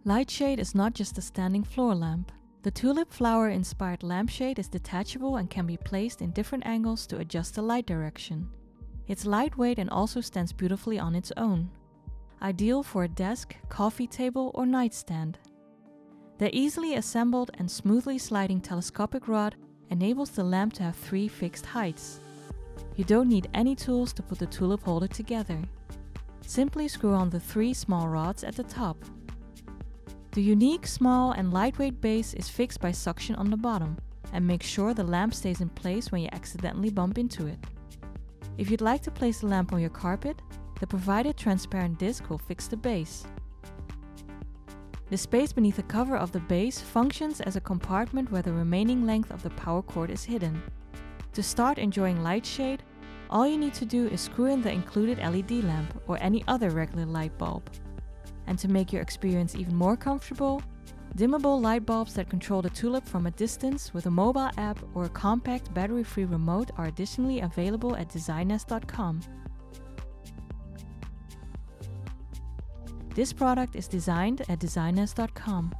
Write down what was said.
LightShade is not just a standing floor lamp. The tulip flower-inspired lampshade is detachable and can be placed in different angles to adjust the light direction. It's lightweight and also stands beautifully on its own. Ideal for a desk, coffee table, or nightstand. The easily assembled and smoothly sliding telescopic rod enables the lamp to have 3 fixed heights. You don't need any tools to put the tulip holder together. Simply screw on the 3 small rods at the top. The unique, small and lightweight base is fixed by suction on the bottom and makes sure the lamp stays in place when you accidentally bump into it. If you'd like to place the lamp on your carpet, the provided transparent disc will fix the base. The space beneath the cover of the base functions as a compartment where the remaining length of the power cord is hidden. To start enjoying LightShade, all you need to do is screw in the included LED lamp or any other regular light bulb. And to make your experience even more comfortable, dimmable light bulbs that control the tulip from a distance with a mobile app or a compact battery-free remote are additionally available at DesignNest.com. This product is designed at DesignNest.com.